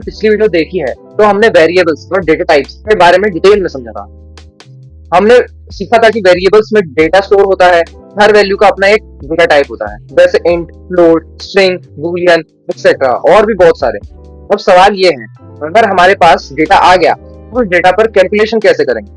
पिछली वीडियो देखी है तो हमने वेरिएबल्स और डेटा टाइप्स के बारे में डिटेल में समझा था। हमने सीखा था कि वेरिएबल्स में डेटा स्टोर होता है, हर वैल्यू का अपना एक डेटा टाइप होता है, जैसे int, float, string, Boolean etcetera और भी बहुत सारे। अब सवाल ये है, अगर हमारे पास डेटा आ गया तो उस डेटा पर कैलकुलेशन कैसे करेंगे,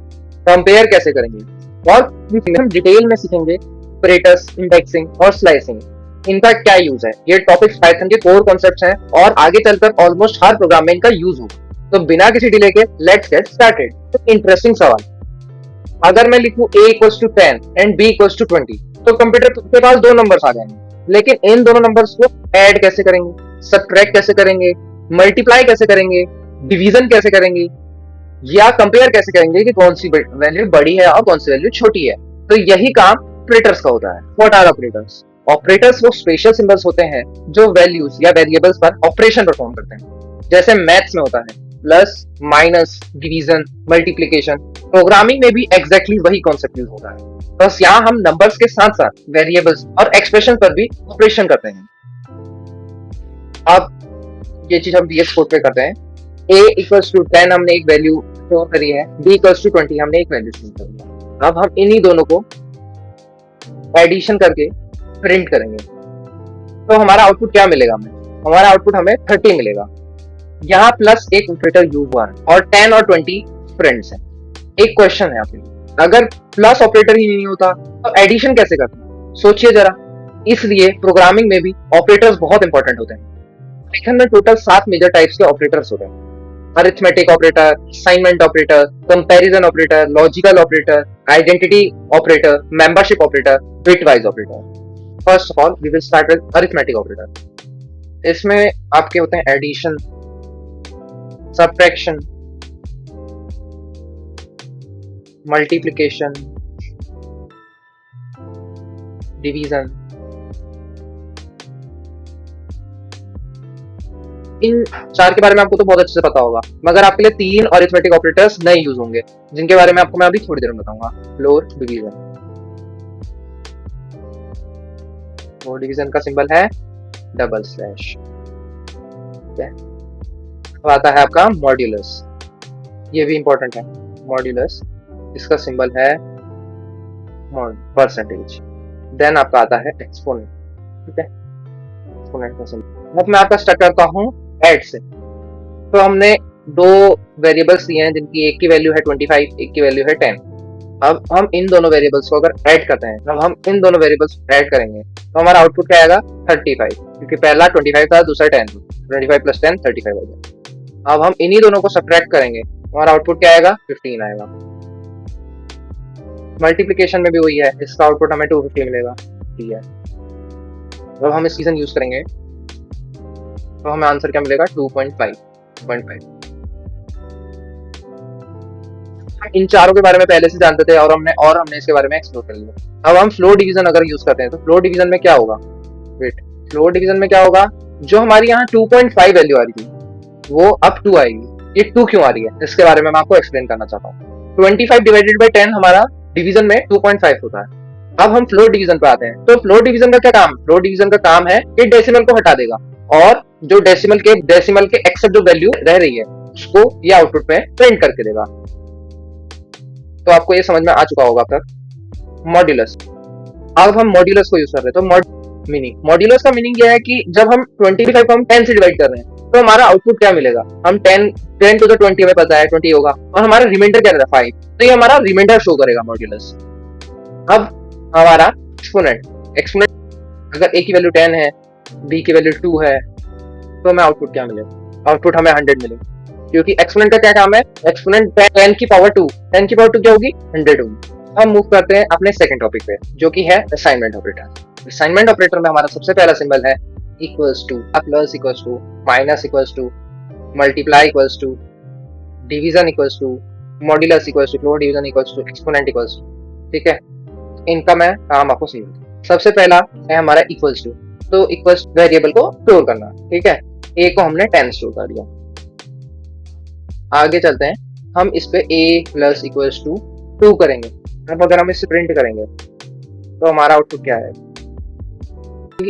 कंपेयर कैसे करेंगे और हम डिटेल में सीखेंगे ऑपरेटर्स, इंडेक्सिंग और स्लाइसिंग। इनका क्या यूज है, ये टॉपिक्स पाइथन के कोर कॉन्सेप्ट्स हैं और आगे चलकर ऑलमोस्ट हर प्रोग्राम में इनका यूज होगा। तो बिना किसी डिले के लेट्स गेट स्टार्टेड। इंटरेस्टिंग सवाल, अगर मैं लिखूं a equals to 10 and b equals to 20 तो कंप्यूटर के पास दो नंबर्स आ जाएंगे, लेकिन इन दोनों नंबर्स को ऐड कैसे करेंगे, सब्ट्रैक्ट कैसे करेंगे, मल्टीप्लाई कैसे करेंगे, डिवीजन कैसे करेंगे या कंपेयर कैसे करेंगे कि कौन सी वैल्यू बड़ी है और कौन सी वैल्यू छोटी है। तो यही काम ऑपरेटर्स का होता है। What are operators? ऑपरेटर्स वो स्पेशल सिंबल्स होते हैं जो वैल्यूज या वेरिएबल्स पर ऑपरेशन परफॉर्म करते हैं, जैसे मैथ्स में होता है plus, minus, division, multiplication. Programming में भी एग्जैक्टली वही कॉन्सेप्ट यूज होता है, बस यहाँ हम नंबर्स के साथ साथ वेरिएबल्स और एक्सप्रेशन पर भी ऑपरेशन करते हैं। अब ये चीज हम डीएस कोड पे करते हैं। a इक्वल्स टू 10 हमने एक वैल्यू स्टोर करी है, b इक्वल्स टू 20 हमने एक वैल्यू स्टोर करी है। अब हम इन्हीं दोनों को एडिशन करके प्रिंट करेंगे तो हमारा आउटपुट क्या मिलेगा हमें? हमारा आउटपुट हमें 30 मिलेगा। यहाँ प्लस एक ऑपरेटर यूज हुआ है और 10 और 20 फ्रेंड्स हैं। एक क्वेश्चन है आपके लिए, अगर प्लस ऑपरेटर ही नहीं होता तो एडिशन कैसे करते? सोचिए जरा। इसलिए प्रोग्रामिंग में भी ऑपरेटर्स बहुत इंपॉर्टेंट होते हैं। पाइथन में टोटल 7 मेजर टाइप्स के ऑपरेटर्स होते हैं। Arithmetic operator, assignment operator, comparison operator, logical operator, identity operator, membership operator, bitwise operator. First of all we will start with arithmetic operator. इसमें आपके होते हैं एडिशन, सब्ट्रैक्शन, मल्टीप्लिकेशन, डिवीजन। इन चार के बारे में आपको तो बहुत अच्छे से पता होगा, मगर आपके लिए 3 अरिथमेटिक ऑपरेटर्स नए यूज होंगे जिनके बारे में आपको मैं अभी थोड़ी देर में बताऊंगा। Floor, division. फ्लोर डिवीजन का सिंबल है डबल स्लैश। अब आता है आपका मॉड्यूलस, ये भी इंपॉर्टेंट है। मॉड्यूलस, इसका सिंबल है परसेंटेज। देन आपका आता है एक्सपोनेंट, ठीक है, एक्सपोनेंट का सिंबल। अब मैं आपका स्टार्ट करता हूँ ऐड से। तो हमने दो वेरिएबल्स दिए हैं जिनकी एक की वैल्यू है 25, एक की वैल्यू है 10। अब हम इन दोनों वेरिएबल्स को अगर ऐड करते हैं, अब हम इन दोनों वेरिएबल्स ऐड करेंगे तो हमारा आउटपुट क्या आएगा? 35, क्योंकि पहला 25 था, दूसरा 10। 25 प्लस 10 35 हो जाएगा। अब हम इन्हीं दोनों को सब्ट्रैक्ट करेंगे, हमारा आउटपुट क्या आएगा? 15 आएगा। मल्टीप्लिकेशन में भी वही है, इसका आउटपुट हमें 250 मिलेगा, ठीक है। अब हम इस रीजन यूज करेंगे तो हमें आंसर क्या मिलेगा? 2.5। इन चारों के बारे में पहले से जानते थे और हमने इसके बारे में एक्सप्लोर कर लिया। अब हम फ्लोर डिवीजन अगर यूज करते हैं तो फ्लोर डिवीजन में क्या होगा? फ्लोर डिवीजन में क्या होगा? जो हमारी यहाँ 2.5 वैल्यू आ रही थी वो अब 2 आएगी। ये 2 क्यों आ रही है इसके बारे में मैं आपको एक्सप्लेन करना चाहता हूँ। 25 डिवाइडेड बाई 10 हमारा डिवीजन में 2.5 होता है। अब हम फ्लोर डिवीजन पे आते हैं। तो फ्लोर डिवीजन का क्या काम? फ्लोर डिवीजन का काम है कि डेसिमल को हटा देगा और जो डेसिमल के एक्सेप्ट जो वैल्यू रह रही है उसको ये आउटपुट में प्रिंट करके देगा। तो आपको ये समझ में आ चुका होगा अब तक। मॉड्यूलस, अब हम मॉड्यूलस को यूज कर रहे हैं। तो मॉड्यूलस का मीनिंग ये है कि जब हम 25 को हम 10 से डिवाइड कर रहे हैं तो हमारा आउटपुट क्या मिलेगा? हम 10 टू द 20 हमें पता है 20 होगा और हमारा रिमाइंडर क्या रहता है? 5। तो ये हमारा रिमाइंडर शो करेगा मॉड्यूलस। अब हमारा एक्सपोनेंट, अगर a की वैल्यू 10 है, b की वैल्यू 2 है तो हमें आउटपुट क्या मिलेगा? आउटपुट हमें 100 मिलेगा, क्योंकि एक्सपोनेंट का क्या काम है? एक्सपोनेंट 10 की पावर 2, 10 की पावर 2 क्या होगी? 100 होगी। हम मूव करते हैं अपने सेकंड टॉपिक पे जो कि है असाइनमेंट ऑपरेटर। असाइनमेंट ऑपरेटर में हमारा सबसे पहला सिंबल है equals to, plus equals to, minus equals to, multiply equals to, division equals to, modulus equals to, floor division equals to, exponent equals to, ठीक है। इनका मैं काम आपको समझाऊंगा। सबसे पहला है हमारा इक्वल्स टू। तो इक्वल्स वेरिएबल को स्टोर करना, ठीक है। a को हमने 10 स्टोर कर दिया। आगे चलते हैं, हम इस पे a प्लस इक्वल्स टू 2 करेंगे। अब अगर हम इसे प्रिंट करेंगे तो हमारा आउटपुट क्या है?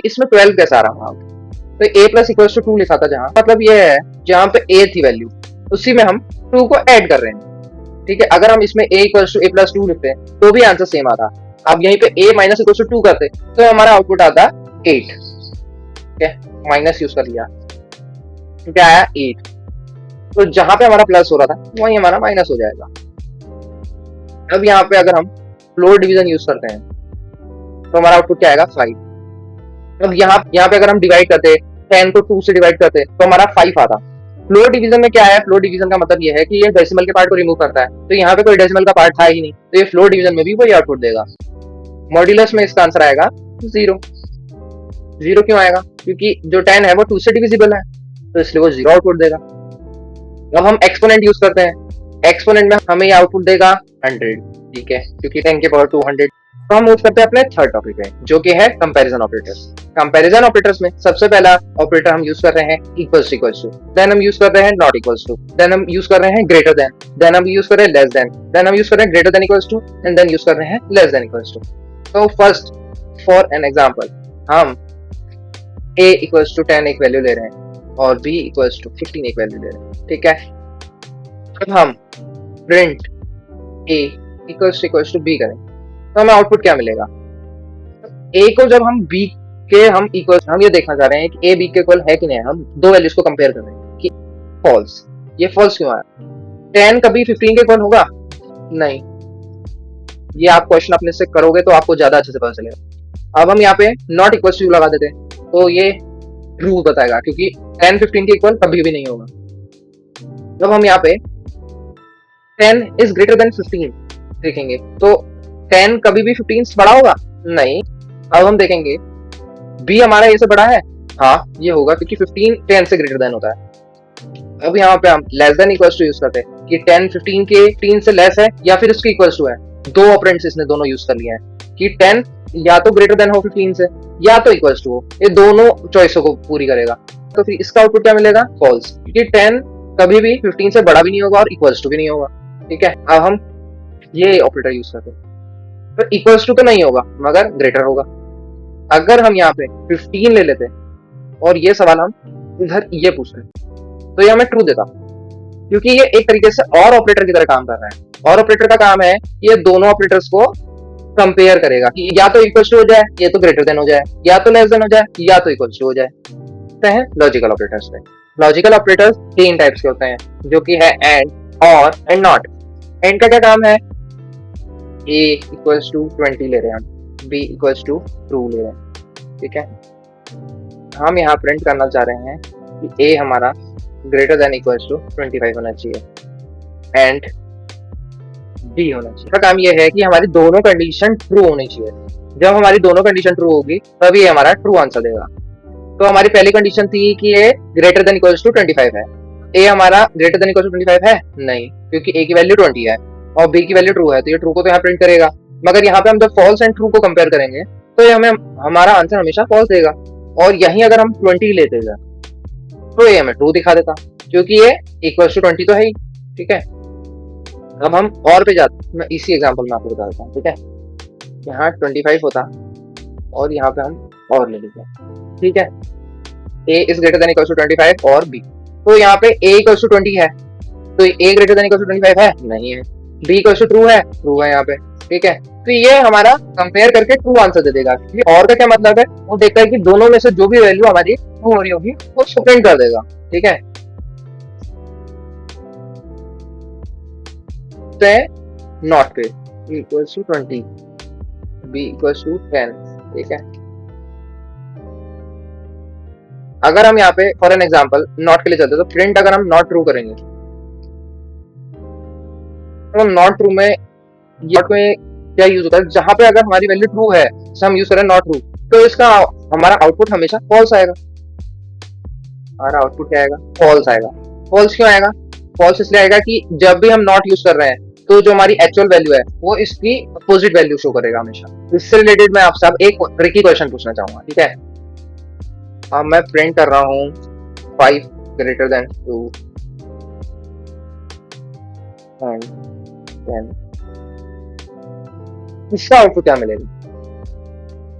इसमें 12 कैसा आ रहा है? तो a प्लस इक्वल्स टू 2 लिखा था जहां, मतलब ये है जहां पे a थी वैल्यू उसी में हम 2 को ऐड कर रहे हैं। ठीक है, अगर हम इसमें a equals to a plus 2 लिखते हैं तो भी आंसर सेम आता। अब यहीं पे a माइनस इक्वल्स टू 2 करते तो हमारा आउटपुट आता 8। ठीक है, माइनस यूज कर लिया, क्या आया 8। तो जहां पे हमारा प्लस हो रहा था वहीं हमारा माइनस हो जाएगा। अब यहाँ पे अगर हम फ्लोर डिवीजन यूज करते हैं तो हमारा आउटपुट क्या आएगा 5। अब यहाँ पे अगर हम डिवाइड करते 10 को 2 से डिवाइड करते तो हमारा 5 आता। फ्लोर डिवीजन में क्या है, फ्लोर डिवीजन का मतलब ये है कि ये डेसिमल के पार्ट को रिमूव करता है, तो यहाँ पे कोई डेसिमल का पार्ट था ही नहीं, तो ये फ्लोर डिवीजन में भी वही आउटपुट देगा। मॉड्यूलस में इसका आंसर आएगा 0। 0 क्यों आएगा, क्योंकि जो 10 है वो 2 से डिविजिबल है, तो इसलिए वो 0 आउटपुट देगा। अब हम एक्सपोनेंट यूज करते हैं, एक्सपोनेंट में हमें ये आउटपुट देगा 100। ठीक है, क्योंकि 10 के पावर 200। तो हम मूव करते हैं अपने थर्ड टॉपिक पे, जो कि है कंपैरिजन ऑपरेटर्स। कंपैरिजन ऑपरेटर्स में सबसे पहला ऑपरेटर हम यूज कर रहे हैं इक्वल्स टू, देन हम यूज कर रहे हैं नॉट इक्वल्स टू, देन हम यूज कर रहे हैं ग्रेटर देन हम यूज कर रहे हैं लेस देन हम यूज कर रहे हैं greater than equals to, and then use कर रहे हैं लेस देन इक्वल्स टू। तो फर्स्ट फॉर एन एग्जांपल हम a इक्वल्स टू 10 एक वैल्यू ले रहे हैं और b इक्वल्स टू 15 एक वैल्यू ले रहे हैं। ठीक है, जब हम print a equals to b करें तो हमें आउटपुट क्या मिलेगा। a को जब हम b के हम इक्वल, हम ये देखना चाह रहे हैं कि a b के इक्वल है कि नहीं, हम दो वैल्यूज को कंपेयर कर रहे हैं कि फॉल्स। ये फॉल्स क्यों आया, 10 कभी 15 के इक्वल होगा नहीं। ये आप क्वेश्चन अपने से करोगे तो आपको ज्यादा अच्छे से पता चलेगा। अब हम यहाँ पे नॉट इक्वल्स टू लगा देते हैं तो ये ट्रू बताएगा, क्योंकि 10 15 के इक्वल कभी भी नहीं होगा। जब हम यहाँ पे 10 इज ग्रेटर देन 15 देखेंगे तो 10 कभी भी 15 से बड़ा होगा नहीं। अब हम देखेंगे b हमारा a से बड़ा है, हाँ ये होगा क्योंकि 15 10 से ग्रेटर देन होता है। अब यहाँ पे हम less than equals to use करते हैं कि 10 15 के 3 से लेस है या फिर उसके इक्वल्स टू है। दो ऑपरेंड्स इसने दोनों यूज कर लिए हैं कि 10 या तो ग्रेटर देन हो 15 से या तो इक्वल्स टू हो, ये दोनों चॉइसों को पूरी करेगा। तो फिर इसका आउटपुट क्या मिलेगा, फॉल्स, क्योंकि 10 कभी भी 15 से बड़ा भी नहीं होगा और इक्वल्स टू भी नहीं होगा। ठीक है, अब हम ये ऑपरेटर यूज करते हैं तो इक्वल्स टू तो नहीं होगा मगर ग्रेटर होगा। अगर हम यहाँ पे 15 ले लेते और ये सवाल हम इधर ये पूछ रहे तो ये हमें ट्रू देता, क्योंकि ये एक तरीके से और ऑपरेटर की तरह काम कर रहा है। और ऑपरेटर का काम है ये दोनों ऑपरेटर्स को कंपेयर करेगा कि या तो इक्वल्स टू हो जाए, ये तो ग्रेटर देन हो जाए, या तो लेस देन हो जाए, या तो इक्वल्स टू हो जाए। तो है लॉजिकल ऑपरेटर्स में। लॉजिकल ऑपरेटर्स 3 टाइप्स के होते हैं, जो कि है एंड, और एंड नॉट। एंड का क्या काम है, a इक्वल्स टू 20 ले रहे हैं हम, b इक्वल्स टू ट्रू ले रहे हैं। ठीक है, हम यहाँ प्रिंट करना चाह रहे हैं कि a हमारा ग्रेटर देन इक्वल्स टू 25 होना चाहिए एंड b होना चाहिए। इसका काम यह है कि हमारी दोनों कंडीशन ट्रू होनी चाहिए। जब हमारी दोनों कंडीशन ट्रू होगी तब ये हमारा ट्रू आंसर देगा। तो हमारी पहली कंडीशन थी कि a greater than equals to 25 है। a हमारा ग्रेटर देन इक्वल्स टू 25 है नहीं, क्योंकि a की वैल्यू 20 है और b की वैल्यू ट्रू है, तो ये ट्रू को तो यहाँ प्रिंट करेगा। मगर यहाँ पे हम जब फॉल्स एंड ट्रू को कंपेयर करेंगे तो ये हमें हमारा आंसर हमेशा फॉल्स देगा। और यहीं अगर हम 20 लेते हैं तो ये हमें ट्रू दिखा देता, क्योंकि ये इक्वल्स टू 20 तो है ही। ठीक है, अब हम और पे जाते, मैं इसी एग्जांपल में आपको बता देता हूँ। ठीक है, यहाँ 25 होता और यहाँ पे हम और ले लेते हैं। ठीक है, a is greater than equals to 25 और b, तो यहाँ पे a इक्वल्स टू 20 है तो a greater than equals to 25 है नहीं है, b इक्वल्स टू ट्रू है यहाँ पे। ठीक है, तो ये हमारा कंपेयर करके ट्रू आंसर दे देगा। और का क्या मतलब है, वो देखता है कि दोनों में से जो भी वैल्यू हमारी ट्रू हो रही होगी वो उसको प्रिंट कर देगा। ठीक है, नॉट पे equals to 20, b equals to 10। ठीक है, अगर हम यहाँ पे फॉर एन एग्जांपल नॉट के लिए चलते तो प्रिंट अगर हम नॉट ट्रू करेंगे तो नॉट ट्रू में क्या यूज होता है, जहां पे अगर हमारी वैल्यू ट्रू है जैसे हम यूज करें नॉट ट्रू, तो इसका हमारा आउटपुट हमेशा फॉल्स आएगा। हमारा आउटपुट क्या आएगा, फॉल्स आएगा। फॉल्स क्यों आएगा, फॉल्स इसलिए आएगा कि जब भी हम नॉट यूज कर रहे हैं तो जो हमारी एक्चुअल वैल्यू है वो इसकी अपोजिट वैल्यू शो करेगा हमेशा। इससे रिलेटेड मैं आपसे अब एक ट्रिकी क्वेश्चन पूछना चाहूंगा। ठीक है, अब मैं प्रिंट कर रहा हूँ 5 ग्रेटर देन 2 एंड 10, इसका आउटपुट क्या मिलेगा।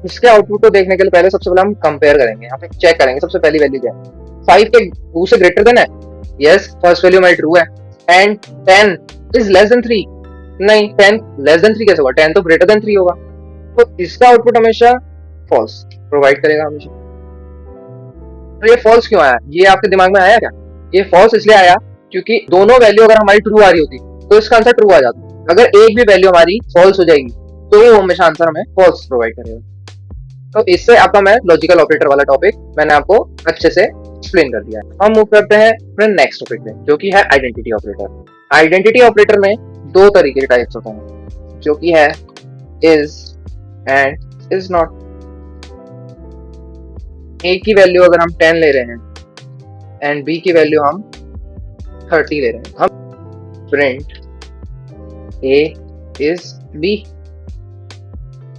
इसके आउटपुट को देखने के लिए पहले सबसे पहले हम कंपेयर करेंगे, यहाँ पे चेक करेंगे सबसे पहली वैल्यू क्या है। 5 के 2 से ग्रेटर देन है, यस फर्स्ट वैल्यू हमारी ट्रू है। एंड 10 इज लेस देन 3, नहीं 10 लेस देन 3 कैसे होगा, 10 तो ग्रेटर देन 3 होगा। तो इसका आउटपुट हमेशा फॉल्स प्रोवाइड करेगा हमेशा। तो ये फॉल्स क्यों आया, ये आपके दिमाग में आया क्या? ये फॉल्स इसलिए आया क्योंकि दोनों वैल्यू अगर हमारी ट्रू आ रही होती तो इसका आंसर ट्रू आ जाता। अगर एक भी वैल्यू हमारी फॉल्स हो जाएगी तो वो हमेशा आंसर हमें फॉल्स प्रोवाइड करेगा। तो इससे आपका मैं लॉजिकल ऑपरेटर वाला टॉपिक मैंने आपको अच्छे से एक्सप्लेन कर दिया है। हम मूव करते हैं अपने नेक्स्ट टॉपिक में जो कि है आइडेंटिटी ऑपरेटर। आइडेंटिटी ऑपरेटर में दो तरीके के टाइप्स होते हैं जो कि है इज एंड इज नॉट। ए की वैल्यू अगर हम 10 ले रहे हैं एंड बी की वैल्यू हम 30 ले रहे हैं, हम प्रिंट ए इज बी,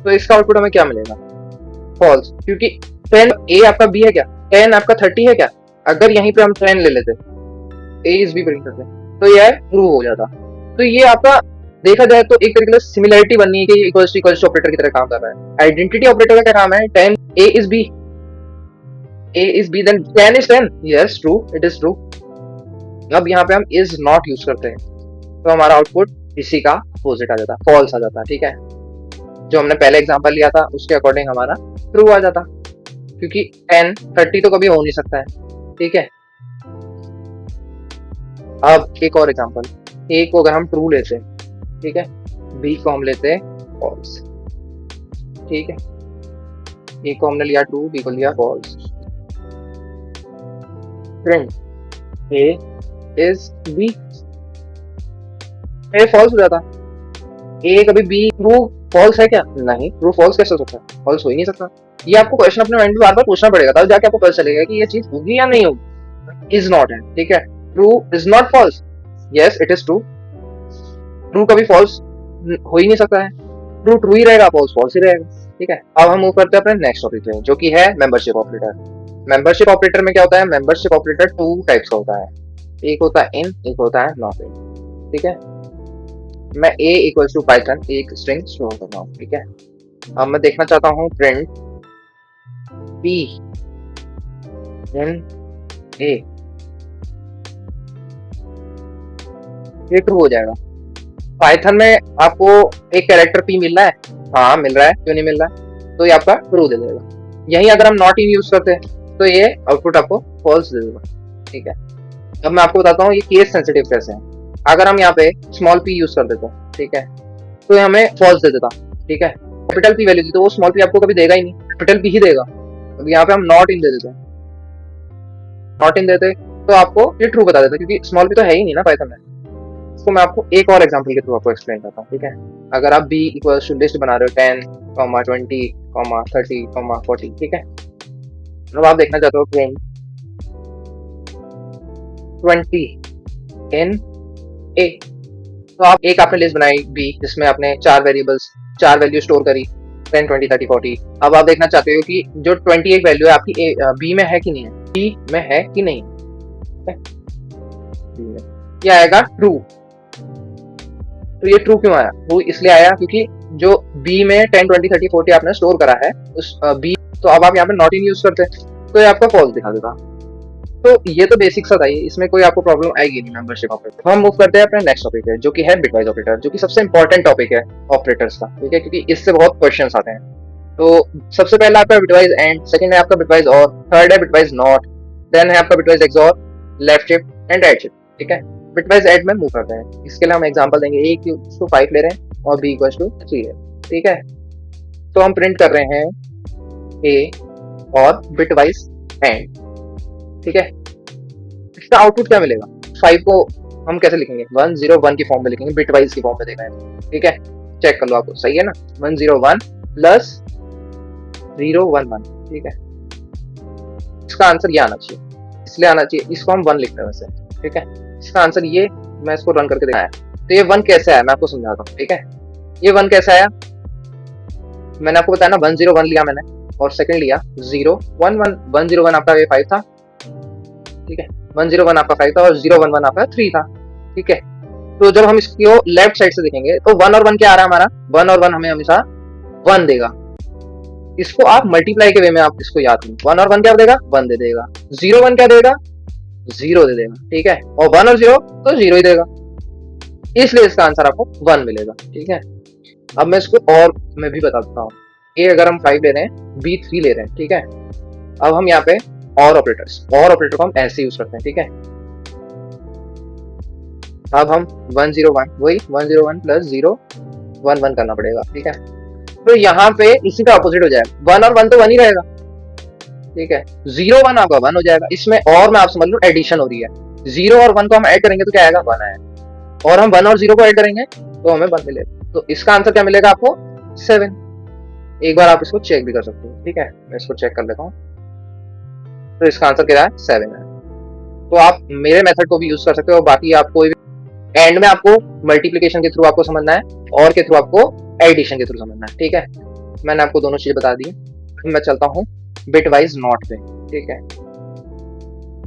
तो इसका आउटपुट हमें क्या मिलेगा, फॉल्स, क्योंकि 10 ए आपका बी है क्या, 10 आपका 30 है क्या। अगर यहीं पे हम 10 ले लेते ए इज बी प्रिंट करते तो यह ट्रू हो जाता। तो ये आपका देखा जाए तो एक तरीके से सिमिलरिटी बननी है कि ये इक्वल्स टू ऑपरेटर की तरह काम कर रहा है। आइडेंटिटी ऑपरेटर का क्या काम है, 10 A is B, A is B then 10 is 10, yes true, it is true. अब यहाँ पे हम इज नॉट यूज करते हैं तो हमारा आउटपुट इसी का अपोजिट आ जाता, फॉल्स आ जाता, ठीक है। जो हमने पहले एग्जांपल लिया था उसके अकॉर्डिंग हमारा ट्रू आ जाता, क्योंकि 10 30 तो कभी हो नहीं सकता है, ठीक है। अब एक और एग्जांपल, ए को अगर हम ट्रू लेते हैं, ठीक है, बी को हम लेते हैं फॉल्स, ठीक है। ए को हमने लिया ट्रू, बी को लिया false, print A is B, A false हो जाता। ए कभी बी ट्रू फॉल्स है क्या, नहीं, ट्रू फॉल्स कैसे हो सकता है, फॉल्स हो ही नहीं सकता। ये आपको क्वेश्चन अपने माइंड में बार बार पूछना पड़ेगा तब जाके आपको पता चलेगा कि ये चीज होगी या नहीं होगी। इज नॉट है, ठीक है, true is not false, yes it is true, true कभी फॉल्स हो ही नहीं सकता है, ट्रू ट्रू ही रहेगा, फॉल्स फॉल्स ही रहेगा, ठीक है। अब हम मूव करते हैं अपने नेक्स्ट टॉपिक पे जो कि है मेंबरशिप ऑपरेटर। मेंबरशिप ऑपरेटर में क्या होता है, मेंबरशिप ऑपरेटर 2 टाइप्स का होता है, एक होता है इन, एक होता है नॉट इन, ठीक है। मैं a इक्वल टू पाइथन एक स्ट्रिंग स्टोर कर रहा हूँ, ठीक है। अब मैं देखना चाहता हूँ प्रिंट p इन a, ये ट्रू हो जाएगा। पाइथन में आपको एक कैरेक्टर p मिल रहा है, हाँ मिल रहा है, क्यों नहीं मिल रहा है, तो ये आपका ट्रू दे देगा। यही अगर हम नॉट इन यूज करते हैं तो ये आउटपुट आपको फॉल्स दे देगा, ठीक है। अब मैं आपको बताता हूँ ये केस सेंसिटिव कैसे है। अगर हम यहाँ पे स्मॉल p यूज कर देते हैं, ठीक है, तो हमें फॉल्स दे देता, ठीक है। कैपिटल p वैल्यू दी तो वो स्मॉल p आपको कभी देगा ही नहीं, कैपिटल p ही देगा। अब यहाँ पे हम नॉट इन दे देते हैं, नॉट इन देते तो आपको ये ट्रू बता देता क्योंकि स्मॉल p तो है ही नहीं ना पाइथन में। इसको मैं आपको एक और एग्जांपल के थ्रू आपको एक्सप्लेन करता हूँ, ठीक है। अगर आप b इक्वल्स टू लिस्ट बना रहे हो 10, 20, 30, 40, ठीक है। अब आप देखना चाहते हो प्रिंट 20 इन ए, तो आप एक आपने लिस्ट बनाई बी जिसमें आपने 4 वेरिएबल्स 4 वैल्यू स्टोर करी 10, 20, 30, 40। अब आप देखना चाहते हो कि जो 21 वैल्यू है आपकी बी में है कि नहीं है, बी में है कि नहीं, ये आएगा ट्रू। तो ये ट्रू क्यों आया, ट्रू इसलिए आया क्योंकि जो बी में 10, 20, 30, 40 आपने स्टोर करा है उस बी, तो अब आप यहाँ पे नॉट इन यूज करते हैं तो ये आपका फॉल्स दिखा देगा। तो ये तो बेसिक सा था, इसमें कोई आपको प्रॉब्लम आएगी नहीं मेंबरशिप ऑपरेटर। हम मूव करते हैं अपने नेक्स्ट टॉपिक पे जो कि है बिटवाइज ऑपरेटर, जो कि सबसे इंपॉर्टेंट टॉपिक है ऑपरेटर्स का, ठीक है, क्योंकि इससे बहुत क्वेश्चंस आते हैं। तो सबसे पहला आपका बिटवाइज एंड, सेकंड है आपका बिटवाइज और, थर्ड है बिटवाइज नॉट, देन है आपका bitwise XOR, left shift and right shift, ठीक है। बिटवाइज ऐड में मूव करते हैं, इसके लिए हम एग्जांपल देंगे a इक्वल्स टू 5 ले रहे हैं और b इक्वल्स टू 3 है, ठीक है। तो हम प्रिंट कर रहे हैं a और बिटवाइज एंड, ठीक है। इसका आउटपुट क्या मिलेगा, 5 को हम कैसे लिखेंगे, 101 की फॉर्म में लिखेंगे, बिटवाइज की फॉर्म में देखना है, ठीक है। चेक कर लो आपको सही है ना, 101 प्लस 011, ठीक है। इसका आंसर ये आना चाहिए, इसलिए आना चाहिए, इसको हम 1 लिखते हैं वैसे, ठीक है। इसका आंसर ये, मैं इसको रन करके दिखाया। तो ये 1 कैसे आया मैं आपको समझाता हूँ, ठीक है। ये 1 कैसे आया, मैंने आपको बताया ना, 101 लिया मैंने और सेकंड लिया 011, 101 आपका ये 5 था, ठीक है, 101 आपका 5 था और 011 आपका 3 था, ठीक है। तो जब हम इसको लेफ्ट साइड से देखेंगे तो 1 और 1 क्या आ रहा है हमारा, 1 और 1 हमें हमेशा 1 देगा, इसको आप मल्टीप्लाई के वे में आप इसको याद करो। 1 और 1 क्या देगा? 1 दे देगा। 0 1 क्या देगा? 0 दे देगा। ठीक है, और 1 और 0 तो 0 ही देगा, इसलिए इसका आंसर आपको 1 मिलेगा। ठीक है, अब मैं इसको और मैं भी बता देता हूँ। ए अगर हम 5 ले रहे हैं, बी 3 ले रहे हैं। ठीक है, अब हम यहाँ पे और ऑपरेटर को हम ऐसे यूज करते हैं। ठीक है, अब हम 101 वही 101 प्लस 0 1 1 करना पड़ेगा। ठीक है, तो यहाँ पे इसी का अपोजिट हो जाएगा। 1 और 1 तो 1 ही रहेगा। ठीक है, 0 1 आपका 1 हो जाएगा। इसमें और मैं आप समझ लो एडिशन हो रही है। 0 और 1 को हम ऐड करेंगे तो क्या आएगा? 1 आएगा, और हम 1 और 0 को ऐड करेंगे तो हमें 1 मिलेगा। तो इसका आंसर क्या मिलेगा आपको? 7। एक बार आप इसको चेक भी कर सकते हो। ठीक है, मैं इसको चेक कर लेता हूँ। तो इसका आंसर क्या है? 7 है। तो आप मेरे मेथड को भी यूज कर सकते हो। बाकी आप कोई भी एंड में आपको मल्टीप्लिकेशन के थ्रू आपको समझना है और के थ्रू आपको एडिशन के थ्रू समझना है। ठीक है, मैंने आपको दोनों चीजें बता दी। मैं चलता हूँ बिट वाइज नॉट पे। ठीक है,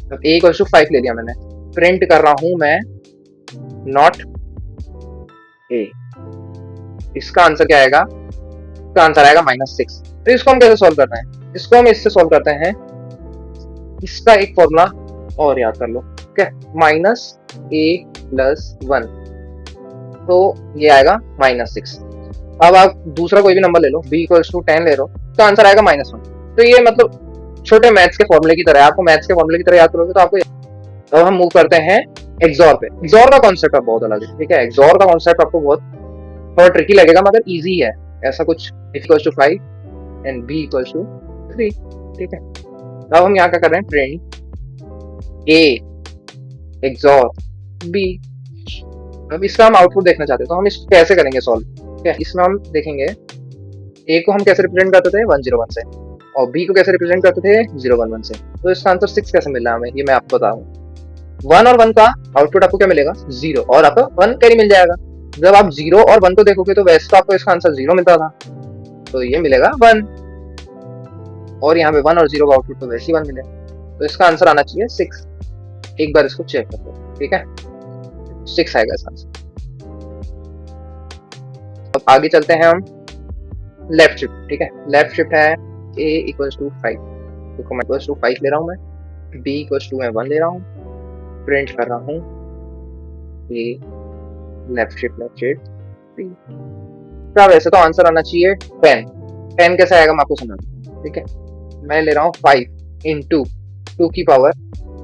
अब a इक्वल टू 5 ले लिया मैंने, प्रिंट कर रहा हूं मैं नॉट a। इसका आंसर क्या आएगा? इसका आंसर आएगा -6। तो इसको हम कैसे सॉल्व करते हैं? इसको हम इससे सॉल्व करते हैं। इसका एक फॉर्मूला और याद कर लो। ठीक है, -a+1, तो ये आएगा -6। अब आप दूसरा कोई भी नंबर ले लो, b इक्वल्स टू 10 ले लो, तो आंसर आएगा -1। तो ये मतलब छोटे मैथ्स के फॉर्मूले की तरह है। आपको मैथ्स के फॉर्मूले की तरह याद करोगे तो आपको। अब हम मूव करते हैं एक्सॉर पे। एक्सॉर का कॉन्सेप्ट अब बहुत अलग है। ठीक है, एक्सॉर का कॉन्सेप्ट आपको बहुत थोड़ा ट्रिकी लगेगा मगर इजी है। ऐसा कुछ equals to 5 and b equals to 3। ठीक है, अब हम यहाँ क्या कर रहे हैं? Print a XOR b। अब इसका हम आउटपुट देखना चाहते हैं, तो हम इसको कैसे करेंगे सॉल्व? ठीक है, इसमें हम देखेंगे a को हम कैसे रिप्रेजेंट करते थे? 101 से, और b को कैसे रिप्रेजेंट करते थे? 011 से। तो इसका आंसर 6 कैसे मिल रहा है हमें, ये मैं आपको बताऊँ। 1 और 1 का आउटपुट आपको क्या मिलेगा? 0, और आपको 1 कैरी मिल जाएगा। जब आप 0 और 1 को देखोगे तो वैसे तो आपको इसका आंसर 0 मिलता था, तो ये मिलेगा 1, और यहाँ पे 1 और 0 का आउटपुट तो वैसे ही 1 मिलेगा। तो इसका आंसर आना चाहिए 6। एक बार इसको चेक कर लो। ठीक है, 6 आएगा इसका आंसर। अब आगे चलते हैं हम लेफ्ट शिफ्ट। ठीक है, लेफ्ट शिफ्ट है a इक्वल्स टू 5, तो मैं इक्वल्स टू 5 ले रहा हूँ, मैं b इक्वल्स टू मैं 1 ले रहा हूँ, प्रिंट कर रहा हूँ a लेफ्ट शिफ्ट b। तो वैसे तो आंसर आना चाहिए 10 कैसे आएगा मैं आपको समझाता हूँ। ठीक है, मैं ले रहा हूँ 5 इंटू 2 की पावर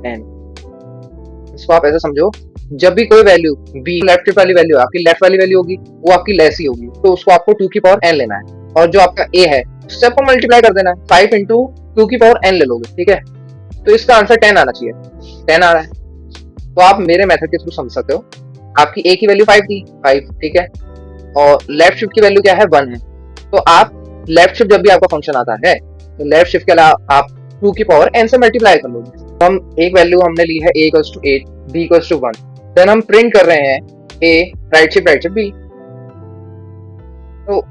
n। इसको आप ऐसे समझो, जब भी कोई वैल्यू b लेफ्ट शिफ्ट वाली वैल्यू आपकी लेफ्ट वाली वैल्यू होगी, वो आपकी लेस ही होगी, तो उसको आपको 2 की पावर n लेना है, और जो आपका a है उससे आपको मल्टीप्लाई कर देना है। 5 इंटू 2 की पावर n ले लोगे। ठीक है, तो इसका आंसर 10 आना चाहिए। 10 आ रहा है, तो आप मेरे मेथड के थ्रू समझ सकते हो। आपकी a की वैल्यू 5 थी, 5। ठीक है, और लेफ्ट शिफ्ट की वैल्यू क्या है? 1 है। तो आप लेफ्ट शिफ्ट जब भी आपका फंक्शन आता है तो लेफ्ट शिफ्ट के अलावा आप 2 की पावर n से मल्टीप्लाई कर लोगे। तो हम एक वैल्यू हमने ली है a equals to 8, b equals to 1, then हम प्रिंट कर रहे हैं a राइट शिफ्ट b। तो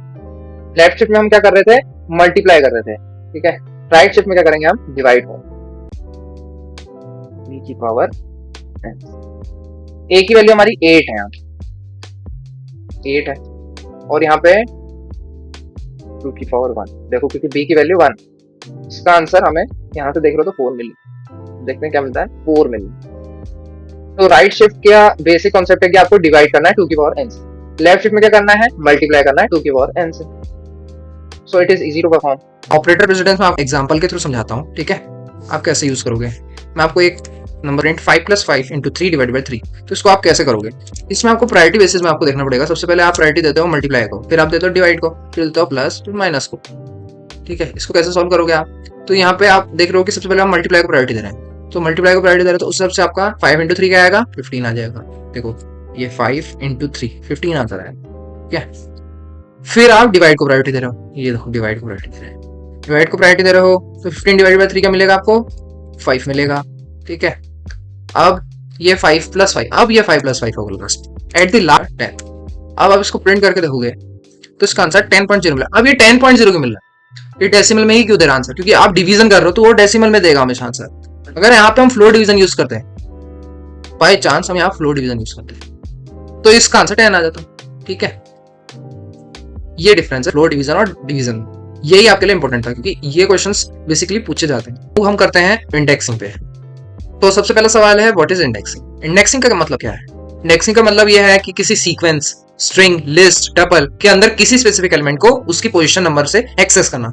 लेफ्ट शिफ्ट में हम क्या कर रहे थे? मल्टीप्लाई कर रहे थे। ठीक है, राइट शिफ्ट में क्या करेंगे? हम डिवाइड हो b की पावर n। a की वैल्यू हमारी 8 है, यहाँ 8 है, और यहाँ पे 2 की पावर 1। देखो क्योंकि b की वैल्यू 1, इसका आंसर हमें यहाँ से देख रहे हो तो 4 मिली। देखते हैं क्या मिलता है? 4 मिली। तो राइट शिफ्ट का बेसिक कॉन्सेप्ट है कि आपको डिवाइड करना है 2 की पावर n से। लेफ्ट शिफ्ट में क्या करना है? मल्टीप्लाई करना है 2 की पावर n से। So it is easy to perform. Operator precedence में आप एग्जांपल के थ्रू समझाता हूँ। ठीक है, आप कैसे यूज करोगे? मैं आपको एक नंबर प्रिंट 5 + 5 × 3 / 3, तो इसको आप कैसे करोगे? इसमें आपको प्रायोरिटी बेसिस में आपको देखना पड़ेगा। सबसे पहले आप प्रायोरिटी देते हो मल्टीप्लाई को, फिर आप देते हो डिवाइड को, फिर देते हो प्लस फिर माइनस को। ठीक है, इसको कैसे सॉल्व करोगे आप? तो यहाँ पे आप देख रहे हो कि सबसे पहले आप मल्टीप्लाई को प्रायोरिटी दे रहे हैं, तो मल्टीप्लाई को प्रायोरिटी दे रहे हैं तो उस हिसाब से आपका 5 × 3 क्या आएगा? 15 आ जाएगा। देखो ये 5 × 3 15 आंसर है। ठीक है, फिर आप डिवाइड को प्रायोरिटी दे रहे हो, ये देखो डिवाइड को प्रायोरिटी दे रहे हैं। डिवाइड को प्रायोरिटी दे रहे हो तो 15 / 3 क्या मिलेगा आपको? 5 मिलेगा। ठीक है, अब ये 5 + 5, अब ये 5 + 5 होगा लास्ट एट द लास्ट 10। अब आप इसको प्रिंट करके देखोगे तो इसका आंसर 10.0 मिला। अब ये 10.0 क्यों मिल रहा है? ये डेसिमल में ही क्यों दे रहा आंसर? क्योंकि आप डिवीजन कर रहे हो तो वो डेसिमल में देगा हमेशा आंसर। अगर यहाँ पे हम फ्लोर डिवीजन यूज करते हैं, बाय चांस हम यहाँ फ्लोर डिवीजन यूज करते हैं, तो इसका आंसर 10 आ जाता। ठीक है, ये डिफरेंस है फ्लोर डिवीजन और डिवीजन। यही आपके लिए इंपॉर्टेंट था क्योंकि ये क्वेश्चंस बेसिकली पूछे जाते हैं। तो हम करते हैं इंडेक्सिंग पे। तो सबसे पहला सवाल है व्हाट इज इंडेक्सिंग। इंडेक्सिंग का मतलब क्या है? इंडेक्सिंग का मतलब यह है कि किसी सीक्वेंस, स्ट्रिंग, लिस्ट, टपल के अंदर किसी स्पेसिफिक एलिमेंट को उसकी पोजीशन नंबर से एक्सेस करना।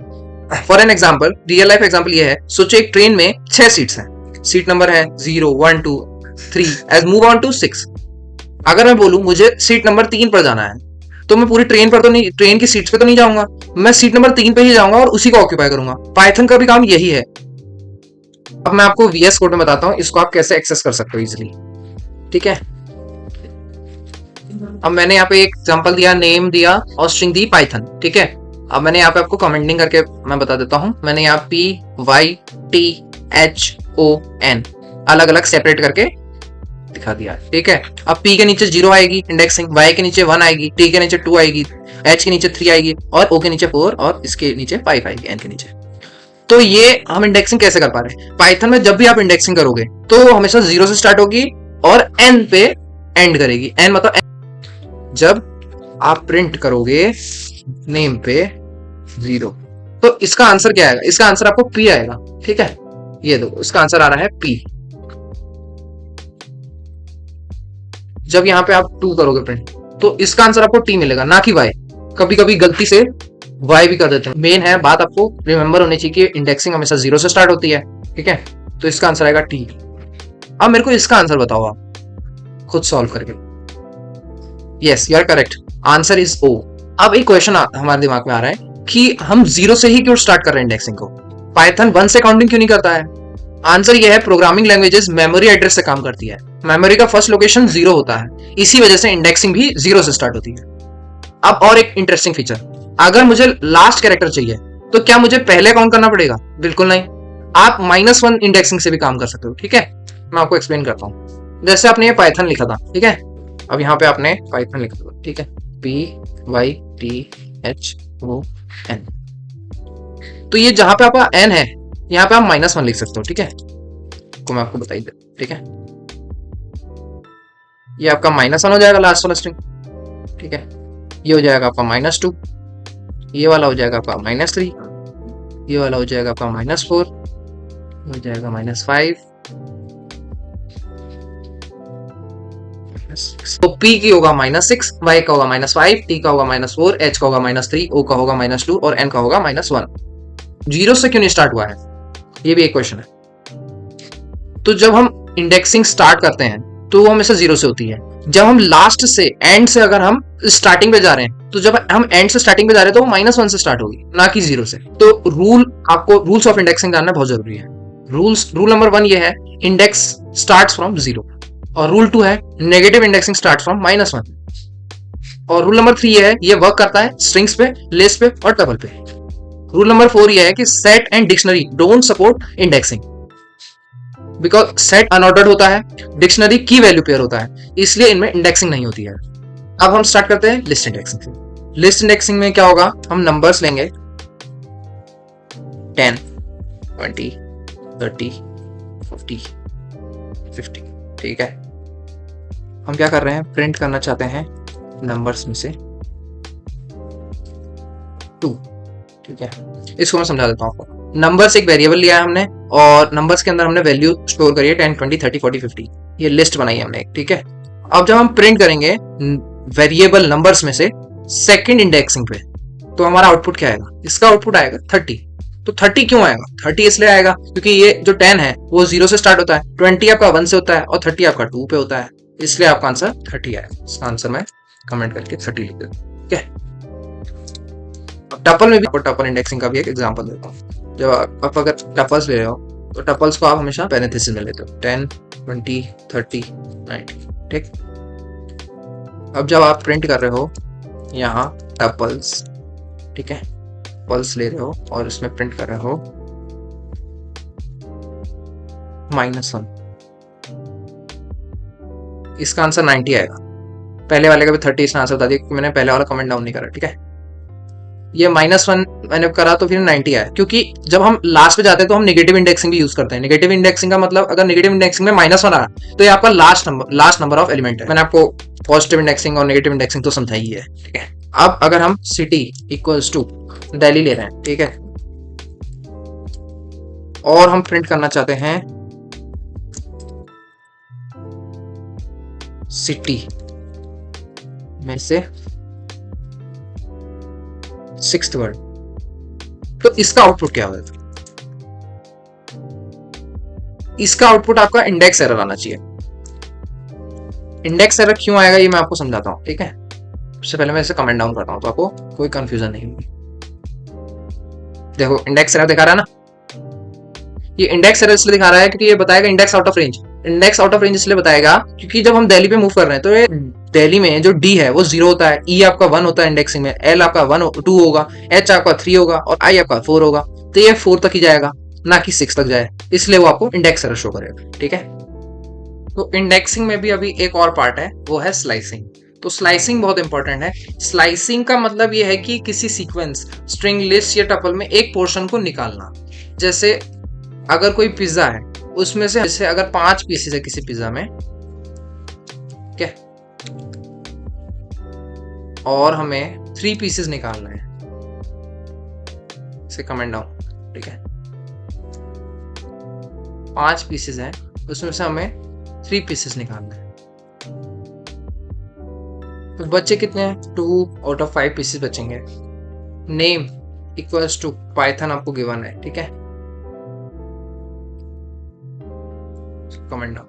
For an example, real life example ये है, सोचो एक ट्रेन में 6 सीट्स हैं, सीट नंबर है 0 1 2 3 एज मूव ऑन टू 6। अगर मैं बोलूं मुझे सीट नंबर 3 पर जाना है, तो मैं पूरी ट्रेन पर तो नहीं, ट्रेन की सीट्स पे तो नहीं जाऊंगा, मैं सीट नंबर 3 पे ही जाऊंगा और उसी को ऑक्यूपाई करूंगा। पाइथन का भी काम यही है। अब मैं आपको VS कोड में बताता हूं इसको आप कैसे एक्सेस कर सकते हो इजीली, ठीक है। अब मैंने यहाँ पे एक एग्जांपल दिया, नेम दिया और स्ट्रिंग दी पाइथन, ठीक है। अब मैंने यहाँ पे आपको कमेंटिंग करके मैं बता देता हूँ। मैंने यहाँ PYTHON अलग अलग सेपरेट करके दिखा दिया, ठीक है। अब P के नीचे 0 आएगी इंडेक्सिंग, Y के नीचे 1 आएगी, T के नीचे 2 आएगी, H के नीचे 3 आएगी और O के नीचे 4 और इसके नीचे 5 आएगी, N के नीचे। तो ये हम इंडेक्सिंग कैसे कर पा रहे हैं? पाइथन में जब भी आप इंडेक्सिंग करोगे तो हमेशा 0 से स्टार्ट होगी और N पे एंड करेगी। N मतलब जब आप प्रिंट करोगे नेम पे 0, तो इसका आंसर क्या आएगा? इसका आंसर आपको P आएगा, ठीक है। ये दो, इसका आंसर आ रहा है P। जब यहाँ पे आप 2 करोगे प्रिंट, तो इसका आंसर आपको T मिलेगा, ना कि Y। कभी कभी गलती से Y भी कर देते हैं। मेन है बात आपको रिमेंबर होनी चाहिए कि इंडेक्सिंग हमेशा 0 से स्टार्ट होती है, ठीक है। तो इसका आंसर आएगा T। अब मेरे को इसका आंसर बताओ आप खुद सॉल्व करके। Yes, you are correct, answer is O। अब एक क्वेश्चन हमारे दिमाग में आ रहा है कि हम 0 से ही क्यों स्टार्ट कर रहे हैं इंडेक्सिंग को? पाइथन 1 से काउंटिंग क्यों नहीं करता है? आंसर यह है, प्रोग्रामिंग लैंग्वेजेस मेमोरी एड्रेस से काम करती है। मेमोरी का फर्स्ट लोकेशन 0 होता है, इसी वजह से इंडेक्सिंग भी 0 से स्टार्ट होती है। अब और एक इंटरेस्टिंग फीचर, अगर मुझे लास्ट कैरेक्टर चाहिए तो क्या मुझे पहले काउंट करना पड़ेगा? बिल्कुल नहीं, आप -1 इंडेक्सिंग से भी काम कर सकते हो, ठीक है। मैं आपको एक्सप्लेन करता हूँ। जैसे आपने ये पाइथन लिखा था, ठीक है। अब यहाँ पे आपने पाइथन लिखा था, ठीक है, PYTHON। तो ये जहां पे आपका n है, यहाँ पे आप -1 लिख सकते हो, ठीक है। को मैं आपको बताई दे, ठीक है। ये आपका -1 हो जाएगा लास्ट वाला स्ट्रिंग, ठीक है। ये हो जाएगा आपका -2, ये वाला हो जाएगा आपका -3, ये वाला हो जाएगा आपका -4, हो जाएगा -5। तो P की होगा -6, Y का होगा -5, T का होगा -4, H का होगा -3, O का होगा -2 और N का होगा -1। 0 से क्यों नहीं स्टार्ट हुआ है? ये भी एक क्वेश्चन है। तो जब हम इंडेक्सिंग स्टार्ट करते हैं तो वो हमेशा 0 से होती है। जब हम लास्ट से, एंड से अगर हम स्टार्टिंग पे जा रहे हैं, तो जब हम एंड से स्टार्टिंग पे जा रहे हैं तो वो -1 से स्टार्ट होगी, ना कि 0 से। तो आपको रूल्स ऑफ इंडेक्सिंग जानना बहुत जरूरी है। रूल नंबर 1 ये है, इंडेक्स स्टार्ट्स फ्रॉम 0। और रूल 2 है, नेगेटिव इंडेक्सिंग स्टार्ट फ्रॉम -1। और रूल नंबर 3 ये है, ये वर्क करता है स्ट्रिंग्स पे, लिस्ट पे और टपल पे। रूल नंबर 4 ये है कि set and dictionary don't support indexing, because set unordered होता है, डिक्शनरी की वैल्यू पेयर होता है, इसलिए इनमें इंडेक्सिंग नहीं होती है। अब हम स्टार्ट करते हैं लिस्ट इंडेक्सिंग से। लिस्ट इंडेक्सिंग में क्या होगा, हम नंबर्स लेंगे 10 20 30 40 50, ठीक है। हम क्या कर रहे हैं, प्रिंट करना चाहते हैं नंबर्स में से 2, ठीक है। इसको मैं समझा देता हूँ आपको। नंबर्स एक वेरिएबल लिया है हमने और नंबर्स के अंदर हमने वैल्यू स्टोर करी है 10 20 30 40 50। ये लिस्ट बनाई है हमने, ठीक है। अब जब हम प्रिंट करेंगे वेरिएबल नंबर्स में से सेकंड इंडेक्सिंग पे, तो हमारा आउटपुट क्या आएगा? इसका आउटपुट आएगा 30। तो 30 क्यों आएगा? 30 इसलिए आएगा क्योंकि ये जो 10 है वो 0 से स्टार्ट होता है, 20 आपका 1 से होता है और 30 आपका 2 पे होता है, इसलिए आपका आंसर 30 आएगा। इसका आंसर मैं कमेंट करके 30 लिख देता हूँ, ठीक है। टपल में भी आपको टपल इंडेक्सिंग का भी एक एग्जांपल देता हूँ। जब आप अगर टपल्स ले रहे हो तो टपल्स को आप हमेशा पैरेंथेसिस में लेते हो, 10 20 30 90, ठीक। अब जब आप प्रिंट कर रहे हो यहाँ टपल्स, ठीक है, पल्स ले रहे हो और इसमें प्रिंट कर रहे हो -1, इसका आंसर 90 आएगा। पहले वाले का भी 30 इसने आंसर बता दिया क्योंकि मैंने पहले वाला कमेंट डाउन नहीं करा, ठीक है। ये -1 मैंने करा तो फिर 90 आया, क्योंकि जब हम लास्ट पे जाते हैं तो हम नेगेटिव इंडेक्सिंग भी यूज करते हैं। नेगेटिव इंडेक्सिंग का मतलब, अगर नेगेटिव इंडेक्सिंग में -1 आया तो ये आपका लास्ट नंबर ऑफ एलिमेंट है। मैंने आपको पॉजिटिव इंडेक्सिंग और नेगेटिव इंडेक्सिंग तो समझाई है, ठीक है। अब अगर हम सिटी इक्वल्स टू दिल्ली ले रहे हैं, ठीक है, और हम प्रिंट करना चाहते हैं सिटी में से 6th वर्ड, तो इसका आउटपुट क्या होगा? इसका आउटपुट आपका इंडेक्स एरर आना चाहिए। इंडेक्स एरर क्यों आएगा ये मैं आपको समझाता हूं, ठीक है। सबसे पहले मैं इसे कमेंट डाउन करता हूं तो आपको कोई कंफ्यूजन नहीं होगी। देखो इंडेक्स एरर दिखा रहा है ना, ये इंडेक्स एरर इसलिए दिखा रहा है क्योंकि ये बताएगा index out of range. Index out of range इसलिए बताएगा क्योंकि जब हम दिल्ली पे मूव कर रहे हैं तो ये दिल्ली में जो डी है वो 0 होता है, ई आपका 1 होता है इंडेक्सिंग में, एल आपका 2 होगा, एच आपका 3 होगा और आई आपका 4 होगा। तो ये 4 तक ही जाएगा, ना कि 6 तक जाए, इसलिए वो आपको इंडेक्स एरर शो करेगा, ठीक है। तो इंडेक्सिंग में भी अभी एक और पार्ट है, वो है स्लाइसिंग। तो स्लाइसिंग बहुत इंपॉर्टेंट है। स्लाइसिंग का मतलब ये है कि किसी सीक्वेंस, स्ट्रिंग, लिस्ट या टपल में एक पोर्शन को निकालना। जैसे अगर कोई पिज्जा है, उसमें से जैसे अगर 5 पीसेस है किसी पिज्जा में, ठीक है, और हमें 3 पीसेस निकालना है, इसे कमेंट डाउन, ठीक है, 5 पीसेस हैं, उसमें से हमें 3 पीसेस निकालना है। तो बच्चे कितने हैं? 2 आउट ऑफ 5 पीसेस बचेंगे। नेम इक्वल्स टू पाइथन आपको गिवन है, ठीक है, कमेंट डाउन।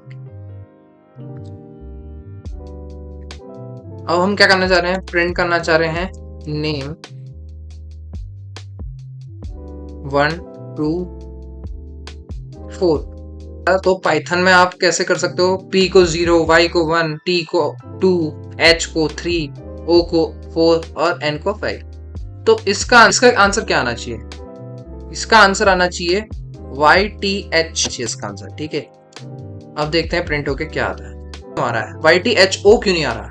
अब हम क्या करना चाह रहे हैं? प्रिंट करना चाह रहे हैं नेम 1 2 4। तो पाइथन में आप कैसे कर सकते हो? p को 0, y को 1, t को 2, h को 3, o को 4 और n को 5। तो इसका आंसर क्या आना चाहिए? इसका आंसर आना चाहिए YTH, इसका आंसर, ठीक है। अब देखते हैं प्रिंट होके क्या आता है। आ रहा है YTHO क्यों नहीं आ रहा?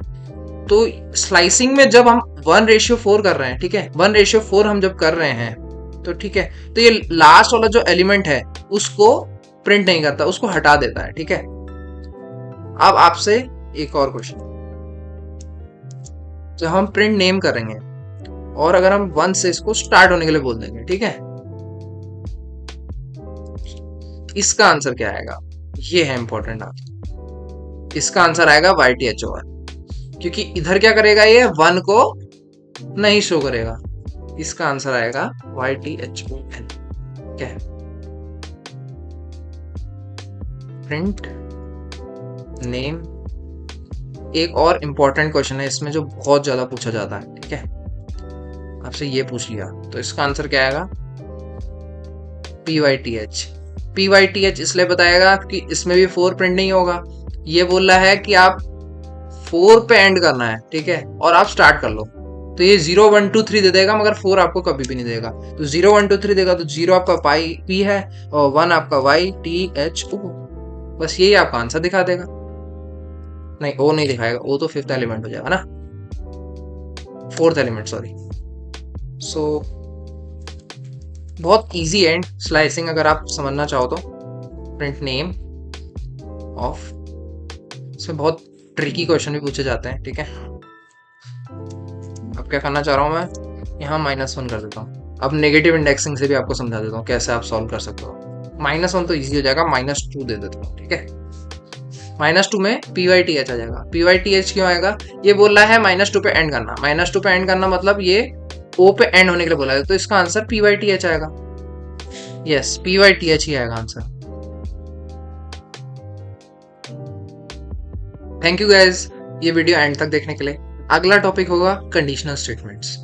तो स्लाइसिंग में जब हम 1:4 कर रहे हैं, ठीक है, 1:4 हम जब कर रहे हैं तो ठीक है, तो ये लास्ट वाला जो एलिमेंट है उसको प्रिंट नहीं करता, उसको हटा देता है, ठीक है। अब आपसे एक और क्वेश्चन, जब हम प्रिंट नेम करेंगे और अगर हम 1 से इसको स्टार्ट होने के लिए बोल देंगे, ठीक है, इसका आंसर क्या आएगा? ये है इंपॉर्टेंट आंसर। इसका आंसर आएगा YTHON, क्योंकि इधर क्या करेगा, ये 1 को नहीं शो करेगा। इसका आंसर आएगा YTHON, क्या है? Print name. एक और इंपॉर्टेंट क्वेश्चन है इसमें जो बहुत ज्यादा पूछा जाता है, ठीक है, आपसे ये पूछ लिया तो इसका आंसर क्या आएगा? PYTH। PYTH इसलिए बताएगा कि इसमें भी 4 प्रिंट नहीं होगा। ये बोल रहा है कि आप 4 पे एंड करना है, ठीक है, और आप स्टार्ट कर लो, तो ये 0 1 2 3 दे देगा, मगर 4 आपको कभी भी नहीं देगा। तो 0 1 2 3 देगा तो 0 आपका P है और 1 आपका YTHO। बस यही आपका आंसर दिखा देगा। नहीं, O नहीं दिखाएगा, O तो 5th एलिमेंट हो जाएगा ना, 4th एलिमेंट, सॉरी। सो बहुत इजी है स्लाइसिंग, अगर आप समझना चाहो तो। प्रिंट नेम ऑफ, इसमें बहुत ट्रिकी क्वेश्चन भी पूछे जाते हैं, ठीक है। अब क्या करना चाह रहा हूँ मैं, यहाँ -1 कर देता हूँ। अब नेगेटिव इंडेक्सिंग से भी आपको समझा देता हूँ कैसे आप सॉल्व कर सकते हो। -1 तो इजी हो जाएगा, -2 दे देता हूँ, ठीक है। -2 में PYTH आ जाएगा। PYTH क्यों आएगा? ये बोल रहा है -2 पे एंड करना। -2 पे एंड करना मतलब ये O पे एंड होने के लिए बोला है, तो इसका आंसर PYTH आएगा। यस, PYTH ही आएगा आंसर। थैंक यू गाइज ये वीडियो एंड तक देखने के लिए। अगला टॉपिक होगा कंडीशनल स्टेटमेंट्स।